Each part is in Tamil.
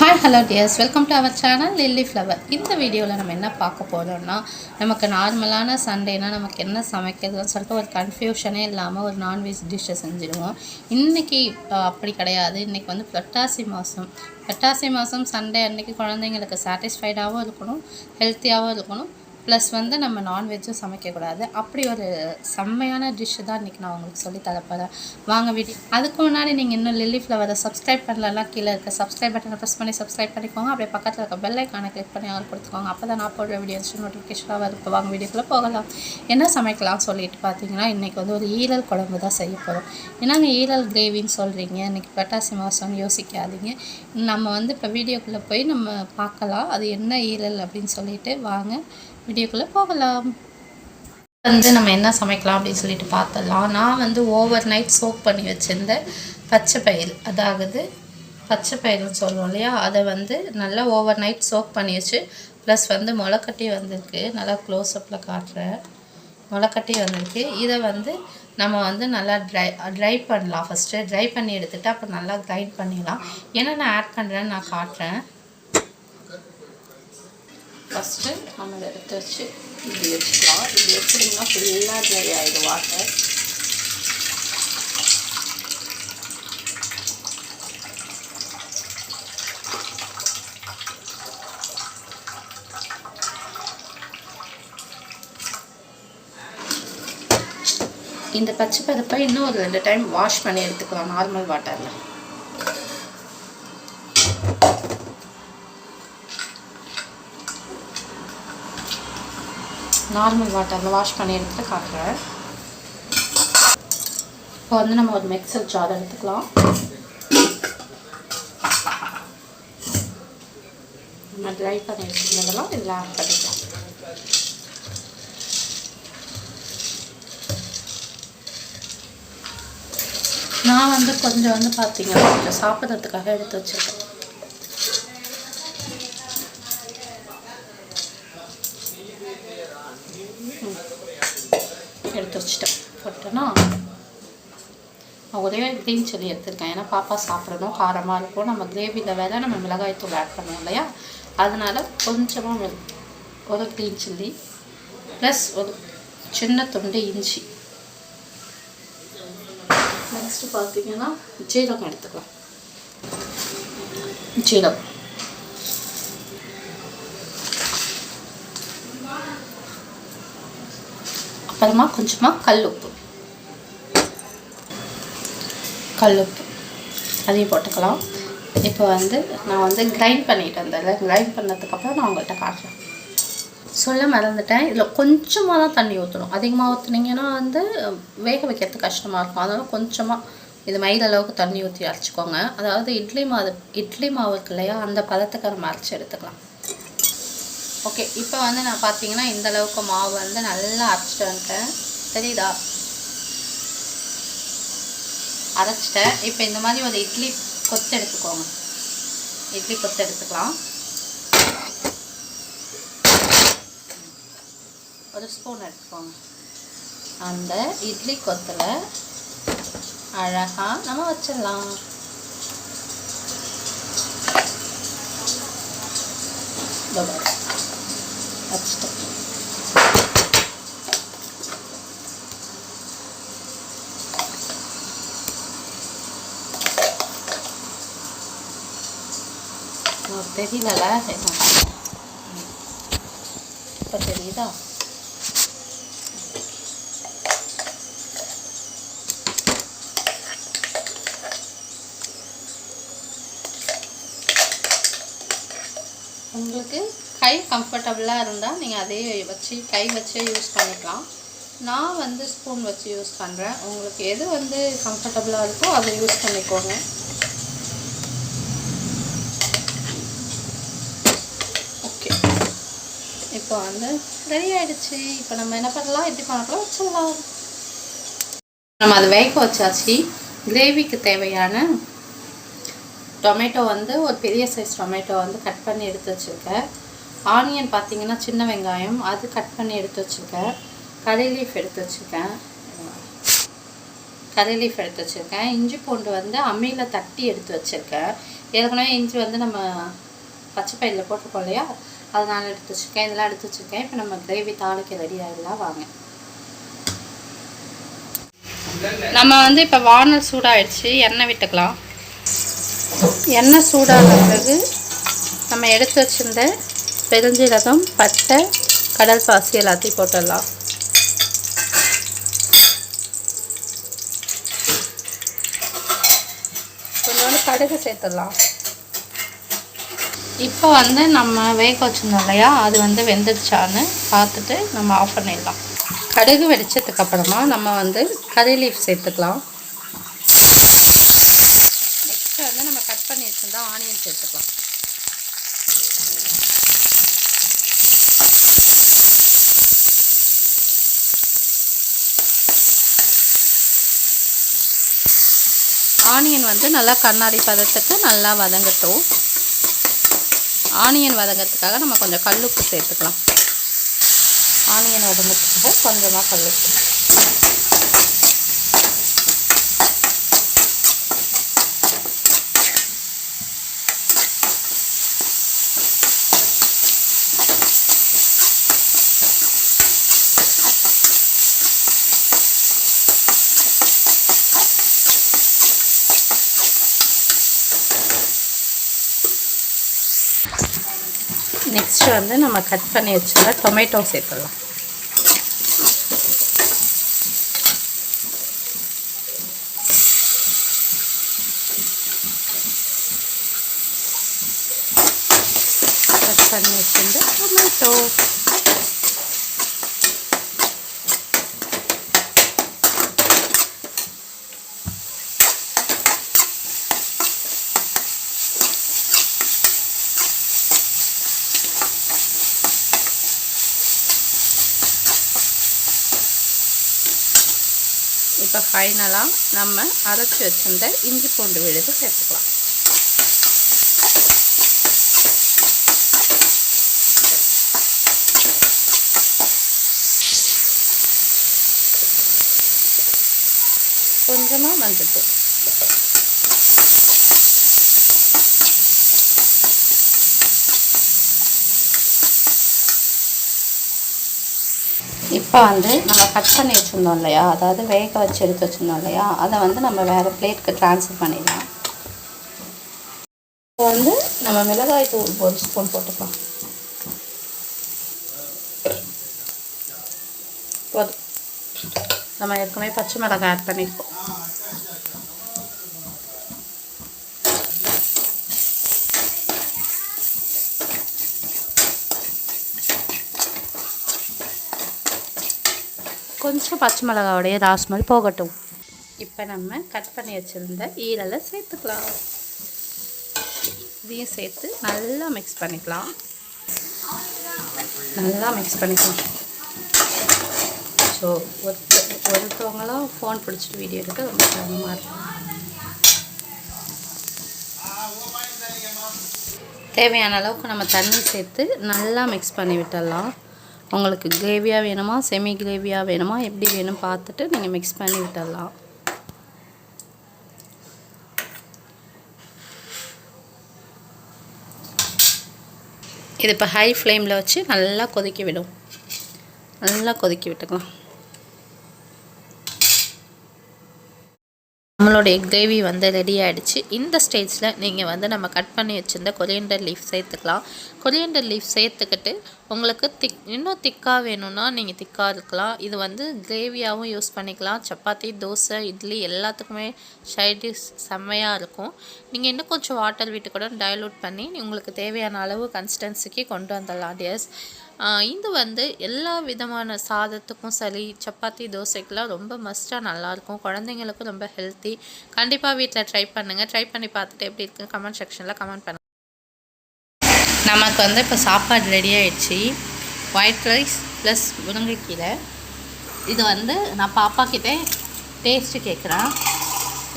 Hi hello dears, welcome to our channel lily flower. இந்த வீடியோவில் நம்ம என்ன பார்க்க போகிறோம்னா, நமக்கு நார்மலான சண்டேனா நமக்கு என்ன சமைக்கிறதுன்னு சொல்லிட்டு ஒரு கன்ஃபியூஷனே இல்லாமல் ஒரு நான்வெஜ் டிஷ்ஷை செஞ்சுடுவோம். இன்றைக்கி அப்படி கிடையாது. இன்றைக்கி வந்து புரட்டாசி மாதம் சண்டே அன்றைக்கி குழந்தைங்களுக்கு சாட்டிஸ்ஃபைடாகவும் இருக்கணும், ஹெல்த்தியாகவும் இருக்கணும். ப்ளஸ் வந்து நம்ம நான்வெஜ்ஜும் சமைக்கக்கூடாது. அப்படி ஒரு செம்மையான டிஷ்ஷு தான் இன்றைக்கி நான் உங்களுக்கு சொல்லி தரப்போகிறேன். வாங்க வீடியோ. அதுக்கு முன்னாடி நீங்கள் இன்னும் லில்லி ஃப்ளவரை சப்ஸ்கிரைப் பண்ணலாம், கீழே இருக்க சப்ஸ்கிரைப் பட்டனை ப்ரெஸ் பண்ணி சப்ஸ்கிரைப் பண்ணிக்கோங்க. அப்படியே பக்கத்தில் இருக்க பெல் ஐக்கானை கிளிக் பண்ணி ஆல் கொடுத்துக்கோங்க. அப்போ தான் நான் போடுற வீடியோஸ் நோட்டிஃபிகேஷனாக வரும். வாங்க வீடியோக்குள்ளே போகலாம். என்ன சமைக்கலாம் சொல்லிட்டு பார்த்தீங்கன்னா, இன்றைக்கி வந்து ஒரு ஈரல் குழம்பு தான் செய்ய போகிறோம். ஏன்னாங்க ஈரல் கிரேவின்னு சொல்கிறீங்க, இன்றைக்கி புரட்டாசி மாதம்னு யோசிக்காதீங்க. நம்ம வந்து இப்போ வீடியோக்குள்ளே போய் நம்ம பார்க்கலாம் அது என்ன ஈரல் அப்படின்னு சொல்லிட்டு. வாங்க வீடியோக்குள்ளே போகலாம். வந்து நம்ம என்ன சமைக்கலாம் அப்படின்னு சொல்லிட்டு பார்த்துடலாம். நான் வந்து ஓவர் நைட் சோக் பண்ணி வச்சுருந்த பச்சை பயிறு, அதாவது பச்சை பயிறுன்னு சொல்லுவோம் இல்லையா, அதை வந்து நல்லா ஓவர் நைட் சோக் பண்ணி வச்சு, ப்ளஸ் வந்து முளைக்கட்டி வந்திருக்கு. நல்லா க்ளோஸ்அப்பில் காட்டுறேன். முளைக்கட்டி வந்திருக்கு. இதை வந்து நம்ம வந்து நல்லா ட்ரை பண்ணலாம். ஃபஸ்ட்டு ட்ரை பண்ணி எடுத்துகிட்டு அப்புறம் நல்லா கிரைண்ட் பண்ணிடலாம். ஏன்னா நான் ஆட் பண்ணுறேன்னு நான் காட்டுறேன். ஃபஸ்ட்டு நம்ம இதை எடுத்து வச்சு இப்படி வச்சுக்கலாம். இப்படி வச்சுட்டிங்கன்னா ஃபுல்லாக ட்ரை ஆகிடும் வாட்டர். இந்த பச்சை பருப்பை இன்னும் ஒரு 2 டைம் வாஷ் பண்ணி எடுத்துக்கலாம் நார்மல் வாட்டரில். நார்மல் வாட்டரில் வாஷ் பண்ணி எடுத்துகிட்டு காட்டுறேன். இப்போ வந்து நம்ம ஒரு மிக்சர் ஜார் எடுத்துக்கலாம். நம்ம ட்ரை பண்ணி வச்சுருந்ததெல்லாம் இதில் ஆட் பண்ணிக்கலாம். நான் வந்து கொஞ்சம் வந்து பார்த்தீங்கன்னா கொஞ்சம் சாப்பிட்றதுக்காக எடுத்து வச்சுருக்கேன். எடுத்து வச்சுட்டேன். போட்டேன்னா நான் ஒரே க்ரீன் சில்லி எடுத்துருக்கேன். ஏன்னா பாப்பா சாப்பிடணும், காரமாக இருக்கும். நம்ம கிரேவியில் வேறு நம்ம மிளகாய் தூள் ஆட் பண்ணுவோம் இல்லையா, அதனால் கொஞ்சமாக ஒரு க்ரீன் சில்லி ப்ளஸ் ஒரு சின்ன துண்டு இஞ்சி. நெக்ஸ்ட்டு பார்த்தீங்கன்னா ஜீரகம் எடுத்துக்கலாம். ஜீரகம், அப்புறமா கொஞ்சமாக கல்லுப்பு அதையும் போட்டுக்கலாம். இப்போ வந்து நான் வந்து கிரைண்ட் பண்ணிட்டு வந்தேன். கிரைண்ட் பண்ணதுக்கப்புறம் நான் உங்கள்கிட்ட காட்டுறேன். சொல்ல மறந்துட்டேன், இதில் கொஞ்சமாக தான் தண்ணி ஊற்றணும். அதிகமாக ஊற்றுனீங்கன்னா வந்து வேக வைக்கிறதுக்கு கஷ்டமாக இருக்கும். அதனால் கொஞ்சமாக இது மயில் அளவுக்கு தண்ணி ஊற்றி அரைச்சிக்கோங்க. அதாவது இட்லி மாவு இருக்கு இல்லையா, அந்த பதத்துக்கு நம்ம அரைச்சி எடுத்துக்கலாம். ஓகே, இப்போ வந்து நான் பார்த்தீங்கன்னா இந்த அளவுக்கு மாவு வந்து நல்லா அரைச்சிட்டு வந்துட்டேன். தெரியுதா, அரைச்சிட்டேன். இப்போ இந்த மாதிரி ஒரு இட்லி கொத்து எடுத்துக்கோங்க. இட்லி கொத்து எடுத்துக்கலாம். ஒரு ஸ்பூன் எடுத்துக்கோங்க. அந்த இட்லி கொத்தில் அழகாக நம்ம வச்சிடலாம். வச்சுட்டேன். தெரியல, இப்போ தெரியுதா? உங்களுக்கு கை கம்ஃபர்டபுளாக இருந்தால் நீங்கள் அதே வச்சு கை வச்சே யூஸ் பண்ணிக்கலாம். நான் வந்து ஸ்பூன் வச்சு யூஸ் பண்ணுறேன். உங்களுக்கு எது வந்து கம்ஃபர்டபுளாக இருக்கோ அதை யூஸ் பண்ணிக்கோங்க. ஓகே, இப்போ வந்து ரெடி ஆகிடுச்சு. இப்போ நம்ம என்ன பண்ணலாம், இப்படி பண்ணலாம் வச்சிடலாம். நம்ம அதை வேக வச்சாச்சு. கிரேவிக்கு தேவையான டொமேட்டோ வந்து ஒரு பெரிய சைஸ் டொமேட்டோ வந்து கட் பண்ணி எடுத்து வச்சுருக்கேன். ஆனியன் பார்த்தீங்கன்னா சின்ன வெங்காயம் அது கட் பண்ணி எடுத்து வச்சுருக்கேன். கறி லீஃப் எடுத்து வச்சுருக்கேன். கறி லீஃப் எடுத்து வச்சுருக்கேன். இஞ்சி பூண்டு வந்து அம்மியில் தட்டி எடுத்து வச்சுருக்கேன். ஏற்கனவே இஞ்சி வந்து நம்ம பச்சை பயிரில் போட்டிருக்கோம் இல்லையா, அதனால் எடுத்து வச்சுருக்கேன். இதெல்லாம் எடுத்து வச்சுருக்கேன். இப்போ நம்ம கிரேவி தாளிக்க ரெடி ஆகிடலாம் வாங்க. நம்ம வந்து இப்போ வானல் சூடாகிடுச்சு, எண்ணெய் விட்டுக்கலாம். எண்ணெய் சூடான பிறகு நம்ம எடுத்து வச்சுருந்த பெருஞ்சீரகம், பட்டை, கடல் பாசி எல்லாத்தையும் போட்டுடலாம். கொஞ்சோண்டு கடுகு சேர்த்துடலாம். இப்போ வந்து நம்ம வேக வச்சுருந்தோம் இல்லையா, அது வந்து வெந்துடுச்சான்னு பார்த்துட்டு நம்ம ஆஃப் பண்ணிடலாம். கடுகு வெடிச்சதுக்கப்புறமா நம்ம வந்து கறி லீஃப் சேர்த்துக்கலாம். நெக்ஸ்ட்டு வந்து நம்ம கட் பண்ணி வச்சுருந்தா ஆனியன் சேர்த்துக்கலாம். ஆனியன் வந்து நல்லா கண்ணாடி பதத்துக்கு நல்லா வதங்கட்டும். ஆனியன் வதங்கிறதுக்காக நம்ம கொஞ்சம் கல்லுப்பு சேர்த்துக்கலாம். ஆனியன் வதங்கிறதுக்காக கொஞ்சமாக கல்லுப்பு. நெக்ஸ்ட்டு வந்து நம்ம கட் பண்ணி வச்சுருக்க டொமேட்டோ சேர்த்துடலாம். கட் பண்ணி வச்சுருந்த டொமேட்டோ இப்போ ஃபைனலாக நம்ம அரைச்சி வச்சிருந்த இஞ்சி பூண்டு விழுது சேர்த்துக்கலாம். கொஞ்சமாக மஞ்சள்தூள். இப்போ வந்து நம்ம கட் பண்ணி வச்சுருந்தோம் இல்லையா, அதாவது வேக வச்சு எடுத்து வச்சுருந்தோம் இல்லையா, அதை வந்து நம்ம வேறு பிளேட்டுக்கு ட்ரான்ஸ்ஃபர் பண்ணிடலாம். இப்போ வந்து நம்ம மிளகாய் தூள் ஒரு ஸ்பூன் போட்டுக்கலாம். போதும். நம்ம ஏற்கனவே பச்சை மிளகாய் ஆட் பண்ணியிருக்கோம். கொஞ்சம் பச்சை மிளகாவோடைய ராஸ்மல் போகட்டும். இப்போ நம்ம கட் பண்ணி வச்சுருந்த ஈரலை சேர்த்துக்கலாம். இதையும் சேர்த்து நல்லா மிக்ஸ் பண்ணிக்கலாம். ஸோ ஒருத்தவங்களாம் ஃபோன் பிடிச்சிட்டு வீடியோ எடுக்க ரொம்ப சிரமமாக இருக்கும். தேவையான அளவுக்கு நம்ம தண்ணி சேர்த்து நல்லா மிக்ஸ் பண்ணி விட்டுடலாம். உங்களுக்கு கிரேவியாக வேணுமா, செமி கிரேவியாக வேணுமா, எப்படி வேணும் பார்த்துட்டு நீங்கள் மிக்ஸ் பண்ணி விட்டுடலாம். இது இப்போ ஹை ஃப்ளேமில் வச்சு நல்லா கொதிக்க விட்டுக்கலாம். நம்மளுடைய கிரேவி வந்து ரெடி ஆகிடுச்சு. இந்த ஸ்டேஜில் நீங்கள் வந்து நம்ம கட் பண்ணி வச்சுருந்த கொரியண்டர் லீஃப் சேர்த்துக்கலாம். கொரியண்டர் லீஃப் சேர்த்துக்கிட்டு உங்களுக்கு இன்னும் திக்காக வேணும்னா நீங்கள் திக்காக இருக்கலாம். இது வந்து கிரேவியாகவும் யூஸ் பண்ணிக்கலாம். சப்பாத்தி, தோசை, இட்லி எல்லாத்துக்குமே சைட் டிஷ் செம்மையாக இருக்கும். நீங்கள் இன்னும் கொஞ்சம் வாட்டர் விட்டு கூட டைலூட் பண்ணி உங்களுக்கு தேவையான அளவு கன்சிஸ்டன்சிக்கு கொண்டு வந்துடலாம் டியர்ஸ். இது வந்து எல்லா விதமான சாதத்துக்கும் சரி, சப்பாத்தி, தோசைக்கெலாம் ரொம்ப மஸ்ட்டாக நல்லாயிருக்கும். குழந்தைங்களுக்கும் ரொம்ப ஹெல்த்தி. கண்டிப்பாக வீட்டில் ட்ரை பண்ணுங்கள். ட்ரை பண்ணி பார்த்துட்டு எப்படி இருக்குன்னு கமெண்ட் செக்ஷனில் கமெண்ட் பண்ணுங்கள். நமக்கு வந்து இப்போ சாப்பாடு ரெடி ஆகிடுச்சு. ஒயிட் ரைஸ் ப்ளஸ் முருங்கைக்கீரை. இது வந்து நான் பாப்பாக்கிட்டே டேஸ்ட்டு கேட்குறேன்.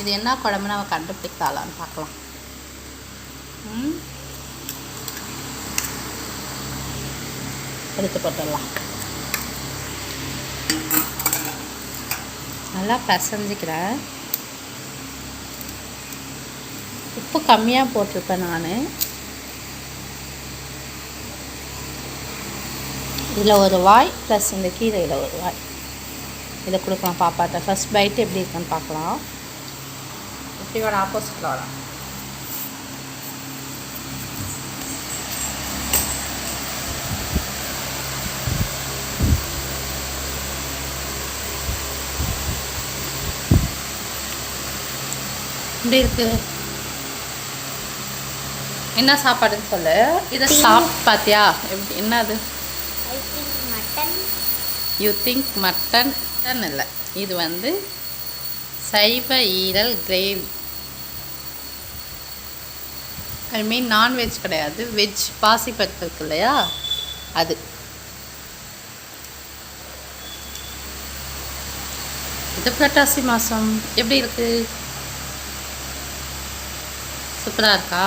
இது என்ன குழம்பு நம்ம கண்டுபிடிக்கலான்னு பார்க்கலாம். எடுத்து போட்டுடலாம். நல்லா பிசைஞ்சிக்கிறேன். உப்பு கம்மியாக போட்டிருப்பேன் நான். இதில் ஒரு வாய் ப்ளஸ் இந்த கீரையில் ஒரு வாய் இதை கொடுக்கலாம் பாப்பாட்ட. ஃபஸ்ட் பைட்டு எப்படி இருக்குன்னு பார்க்கலாம். இப்படி வர ஆப்போசிட்டில் வரலாம். இப்படி இருக்கு. என்ன சாப்பாடுன்னு சொல்லு. இதை சாப்பிட்டு பார்த்தியா எப்படி என்னது? யூ திங்க் மட்டன் இல்லை, இது வந்து சைவ ஈரல் கிரேவி. ஐ மீன் நான்வெஜ் கிடையாது, வெஜ். பாசிப்பருப்பு இருக்கு இல்லையா, அது. இது புரட்டாசி மாதம் எப்படி இருக்கு? சூப்பராக இருக்கா?